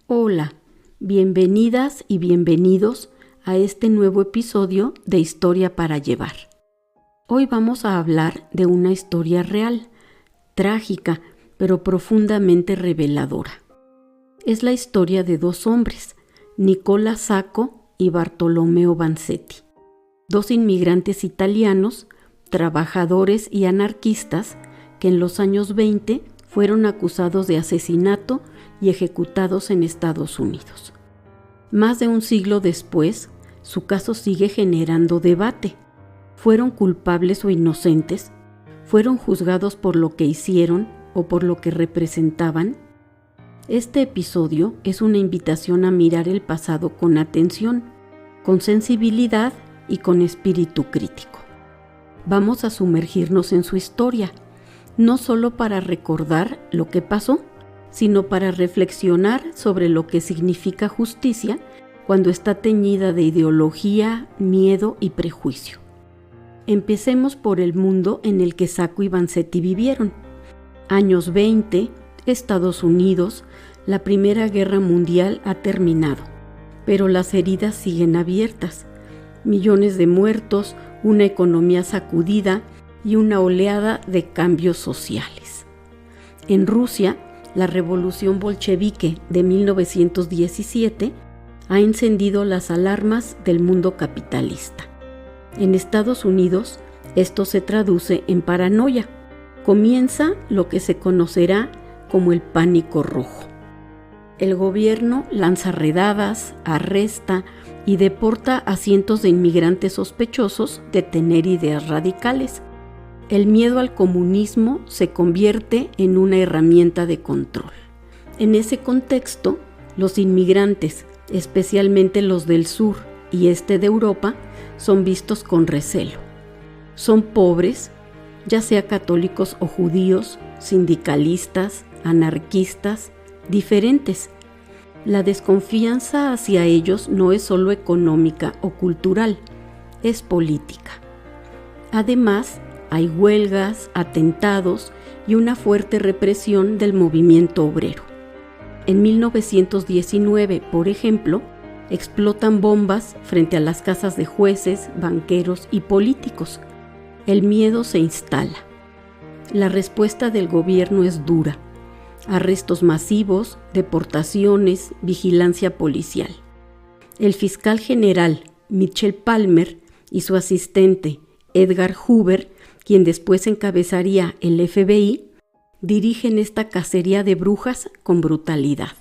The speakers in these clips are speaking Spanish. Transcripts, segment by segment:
Hola, bienvenidas y bienvenidos a este nuevo episodio de Historia para Llevar. Hoy vamos a hablar de una historia real, trágica, pero profundamente reveladora. Es la historia de dos hombres, Nicola Sacco y Bartolomeo Vanzetti, dos inmigrantes italianos, trabajadores y anarquistas que en los años 20 fueron acusados de asesinato y ejecutados en Estados Unidos. Más de un siglo después, su caso sigue generando debate. ¿Fueron culpables o inocentes? ¿Fueron juzgados por lo que hicieron o por lo que representaban? Este episodio es una invitación a mirar el pasado con atención, con sensibilidad y con espíritu crítico. Vamos a sumergirnos en su historia, no solo para recordar lo que pasó, sino para reflexionar sobre lo que significa justicia cuando está teñida de ideología, miedo y prejuicio. Empecemos por el mundo en el que Sacco y Vanzetti vivieron. Años 20, Estados Unidos, la Primera Guerra Mundial ha terminado, pero las heridas siguen abiertas. Millones de muertos, una economía sacudida y una oleada de cambios sociales. En Rusia, la revolución bolchevique de 1917 ha encendido las alarmas del mundo capitalista. En Estados Unidos, esto se traduce en paranoia. Comienza lo que se conocerá como el pánico rojo. El gobierno lanza redadas, arresta y deporta a cientos de inmigrantes sospechosos de tener ideas radicales. El miedo al comunismo se convierte en una herramienta de control. En ese contexto, los inmigrantes, especialmente los del sur y este de Europa, son vistos con recelo. Son pobres, ya sea católicos o judíos, sindicalistas, anarquistas, diferentes. La desconfianza hacia ellos no es solo económica o cultural, es política. Además, hay huelgas, atentados y una fuerte represión del movimiento obrero. En 1919, por ejemplo, explotan bombas frente a las casas de jueces, banqueros y políticos. El miedo se instala. La respuesta del gobierno es dura. Arrestos masivos, deportaciones, vigilancia policial. El fiscal general Michel Palmer y su asistente Edgar Hoover, quien después encabezaría el FBI, dirigen esta cacería de brujas con brutalidad.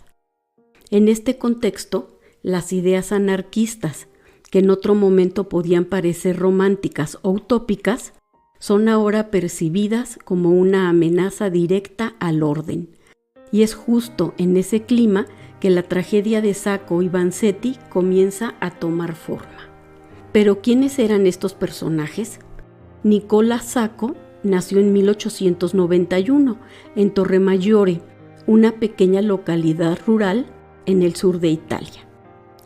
En este contexto, las ideas anarquistas, que en otro momento podían parecer románticas o utópicas, son ahora percibidas como una amenaza directa al orden. Y es justo en ese clima que la tragedia de Sacco y Vanzetti comienza a tomar forma. ¿Pero quiénes eran estos personajes? Nicola Sacco nació en 1891 en Torremaggiore, una pequeña localidad rural en el sur de Italia.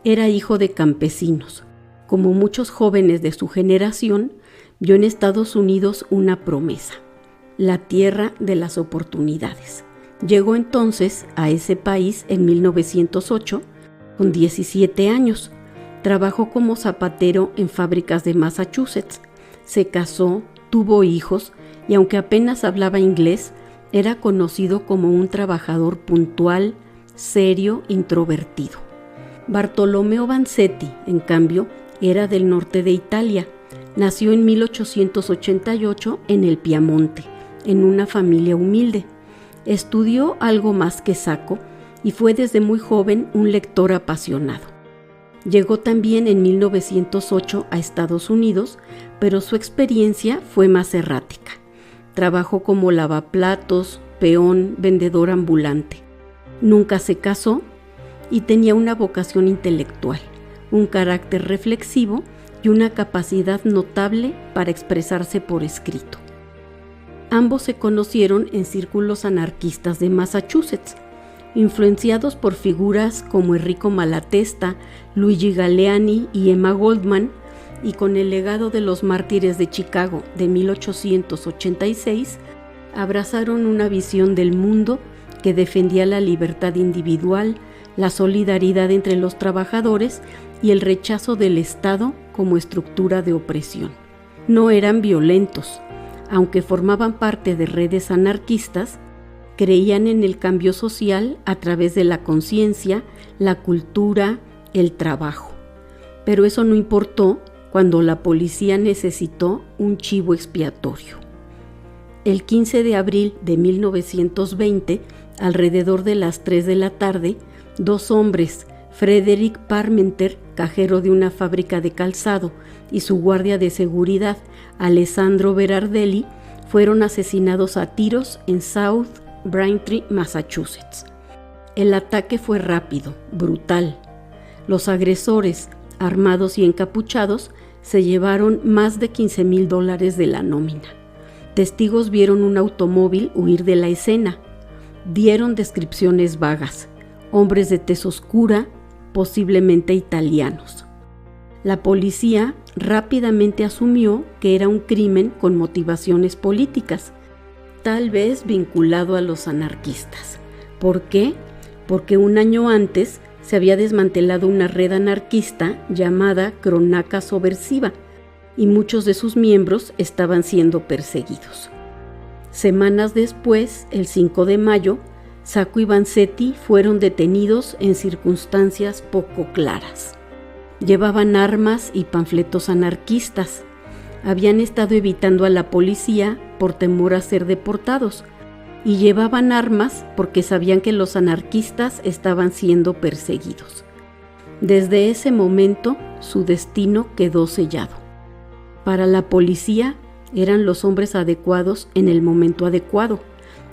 Era hijo de campesinos. Como muchos jóvenes de su generación, vio en Estados Unidos una promesa, la tierra de las oportunidades. Llegó entonces a ese país en 1908, con 17 años. Trabajó como zapatero en fábricas de Massachusetts. Se casó, tuvo hijos y aunque apenas hablaba inglés, era conocido como un trabajador puntual, serio, introvertido. Bartolomeo Vanzetti, en cambio, era del norte de Italia. Nació en 1888 en el Piamonte, en una familia humilde. Estudió algo más que Sacco y fue desde muy joven un lector apasionado. Llegó también en 1908 a Estados Unidos, pero su experiencia fue más errática. Trabajó como lavaplatos, peón, vendedor ambulante. Nunca se casó y tenía una vocación intelectual, un carácter reflexivo y una capacidad notable para expresarse por escrito. Ambos se conocieron en círculos anarquistas de Massachusetts, influenciados por figuras como Enrico Malatesta, Luigi Galleani y Emma Goldman, y con el legado de los mártires de Chicago de 1886, abrazaron una visión del mundo que defendía la libertad individual, la solidaridad entre los trabajadores y el rechazo del Estado como estructura de opresión. No eran violentos, aunque formaban parte de redes anarquistas, creían en el cambio social a través de la conciencia, la cultura, el trabajo. Pero eso no importó cuando la policía necesitó un chivo expiatorio. El 15 de abril de 1920, alrededor de las 3 de la tarde, 2 hombres, Frederick Parmenter, cajero de una fábrica de calzado, y su guardia de seguridad, Alessandro Berardelli, fueron asesinados a tiros en South Braintree, Massachusetts. El ataque fue rápido, brutal. Los agresores, armados y encapuchados, se llevaron más de $15,000 de la nómina. Testigos vieron un automóvil huir de la escena. Dieron descripciones vagas. Hombres de tez oscura, posiblemente italianos. La policía rápidamente asumió que era un crimen con motivaciones políticas, tal vez vinculado a los anarquistas. ¿Por qué? Porque un año antes se había desmantelado una red anarquista llamada Cronaca Subversiva y muchos de sus miembros estaban siendo perseguidos. Semanas después, el 5 de mayo, Sacco y Vanzetti fueron detenidos en circunstancias poco claras. Llevaban armas y panfletos anarquistas. Habían estado evitando a la policía por temor a ser deportados y llevaban armas porque sabían que los anarquistas estaban siendo perseguidos. Desde ese momento, su destino quedó sellado. Para la policía, eran los hombres adecuados en el momento adecuado,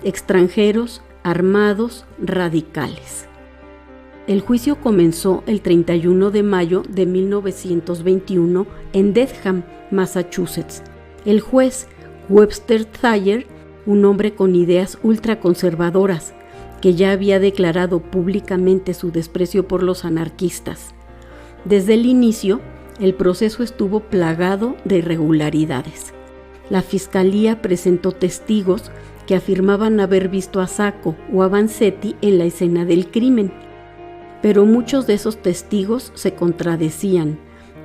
extranjeros, armados, radicales. El juicio comenzó el 31 de mayo de 1921 en Dedham, Massachusetts. El juez Webster Thayer, un hombre con ideas ultraconservadoras, que ya había declarado públicamente su desprecio por los anarquistas. Desde el inicio, el proceso estuvo plagado de irregularidades. La fiscalía presentó testigos que afirmaban haber visto a Sacco o a Vanzetti en la escena del crimen. Pero muchos de esos testigos se contradecían,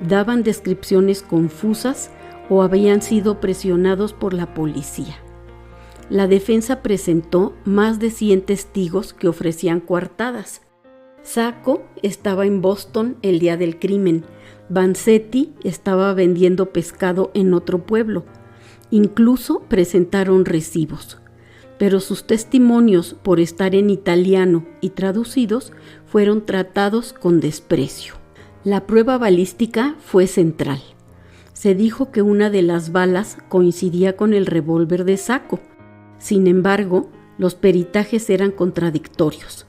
daban descripciones confusas o habían sido presionados por la policía. La defensa presentó más de 100 testigos que ofrecían coartadas. Sacco estaba en Boston el día del crimen. Vanzetti estaba vendiendo pescado en otro pueblo. Incluso presentaron recibos. Pero sus testimonios, por estar en italiano y traducidos, fueron tratados con desprecio. La prueba balística fue central. Se dijo que una de las balas coincidía con el revólver de Sacco. Sin embargo, los peritajes eran contradictorios.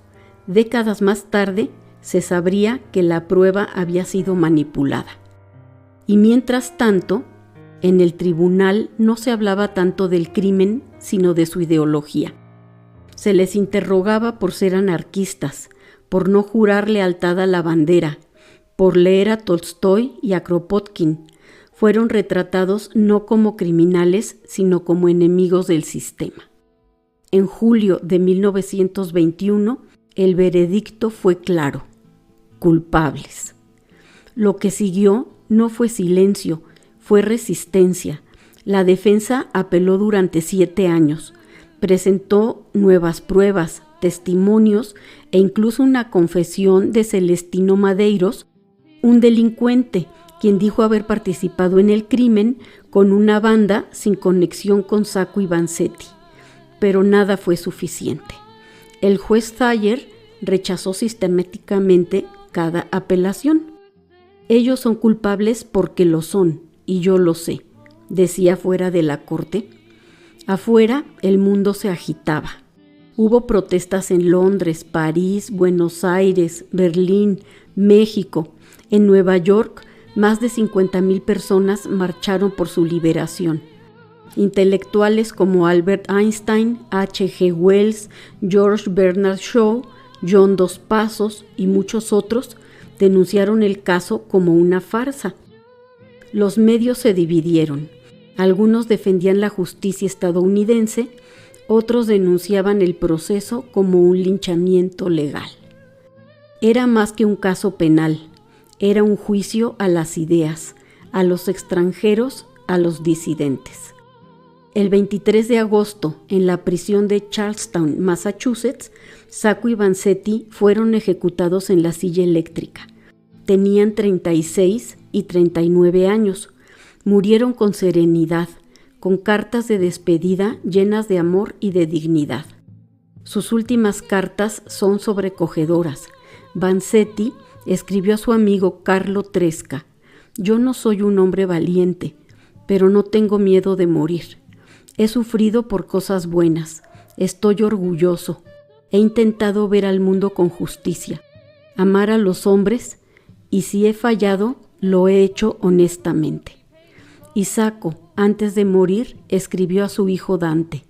Décadas más tarde, se sabría que la prueba había sido manipulada. Y mientras tanto, en el tribunal no se hablaba tanto del crimen, sino de su ideología. Se les interrogaba por ser anarquistas, por no jurar lealtad a la bandera, por leer a Tolstoy y a Kropotkin. Fueron retratados no como criminales, sino como enemigos del sistema. En julio de 1921, el veredicto fue claro: culpables. Lo que siguió no fue silencio, fue resistencia. La defensa apeló durante 7 años, presentó nuevas pruebas, testimonios e incluso una confesión de Celestino Madeiros, un delincuente quien dijo haber participado en el crimen con una banda sin conexión con Sacco y Vanzetti. Pero nada fue suficiente. El juez Thayer rechazó sistemáticamente cada apelación. Ellos son culpables porque lo son, y yo lo sé, decía fuera de la corte. Afuera, el mundo se agitaba. Hubo protestas en Londres, París, Buenos Aires, Berlín, México. En Nueva York, más de 50,000 personas marcharon por su liberación. Intelectuales como Albert Einstein, H.G. Wells, George Bernard Shaw, John Dos Passos y muchos otros denunciaron el caso como una farsa. Los medios se dividieron. Algunos defendían la justicia estadounidense, otros denunciaban el proceso como un linchamiento legal. Era más que un caso penal, era un juicio a las ideas, a los extranjeros, a los disidentes. El 23 de agosto, en la prisión de Charlestown, Massachusetts, Sacco y Vanzetti fueron ejecutados en la silla eléctrica. Tenían 36 y 39 años. Murieron con serenidad, con cartas de despedida llenas de amor y de dignidad. Sus últimas cartas son sobrecogedoras. Vanzetti escribió a su amigo Carlo Tresca: «Yo no soy un hombre valiente, pero no tengo miedo de morir. He sufrido por cosas buenas, estoy orgulloso, he intentado ver al mundo con justicia, amar a los hombres, y si he fallado, lo he hecho honestamente». Y Sacco, antes de morir, escribió a su hijo Dante: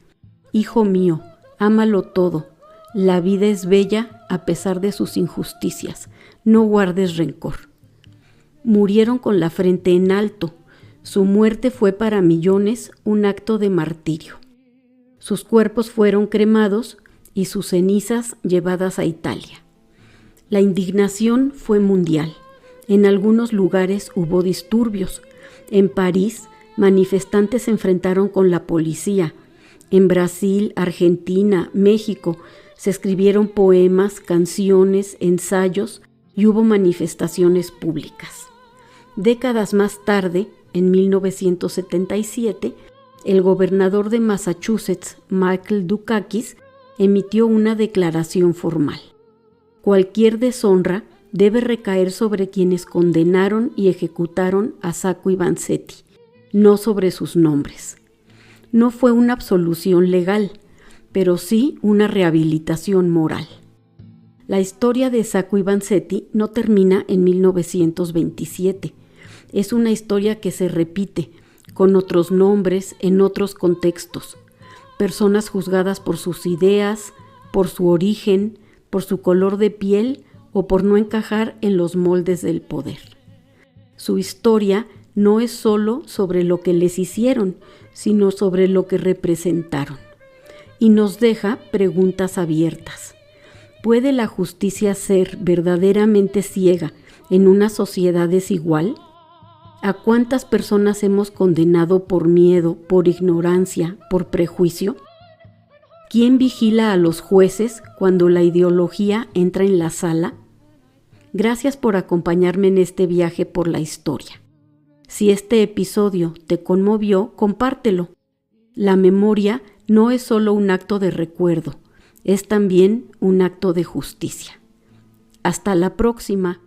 «Hijo mío, ámalo todo. La vida es bella a pesar de sus injusticias. No guardes rencor». Murieron con la frente en alto. Su muerte fue para millones un acto de martirio. Sus cuerpos fueron cremados y sus cenizas llevadas a Italia. La indignación fue mundial. En algunos lugares hubo disturbios. En París, manifestantes se enfrentaron con la policía. En Brasil, Argentina, México, se escribieron poemas, canciones, ensayos y hubo manifestaciones públicas. Décadas más tarde, en 1977, el gobernador de Massachusetts, Michael Dukakis, emitió una declaración formal. Cualquier deshonra debe recaer sobre quienes condenaron y ejecutaron a Sacco y Vanzetti, no sobre sus nombres. No fue una absolución legal, pero sí una rehabilitación moral. La historia de Sacco y Vanzetti no termina en 1927. Es una historia que se repite, con otros nombres, en otros contextos. Personas juzgadas por sus ideas, por su origen, por su color de piel o por no encajar en los moldes del poder. Su historia no es solo sobre lo que les hicieron, sino sobre lo que representaron. Y nos deja preguntas abiertas. ¿Puede la justicia ser verdaderamente ciega en una sociedad desigual? ¿A cuántas personas hemos condenado por miedo, por ignorancia, por prejuicio? ¿Quién vigila a los jueces cuando la ideología entra en la sala? Gracias por acompañarme en este viaje por la historia. Si este episodio te conmovió, compártelo. La memoria no es solo un acto de recuerdo, es también un acto de justicia. Hasta la próxima.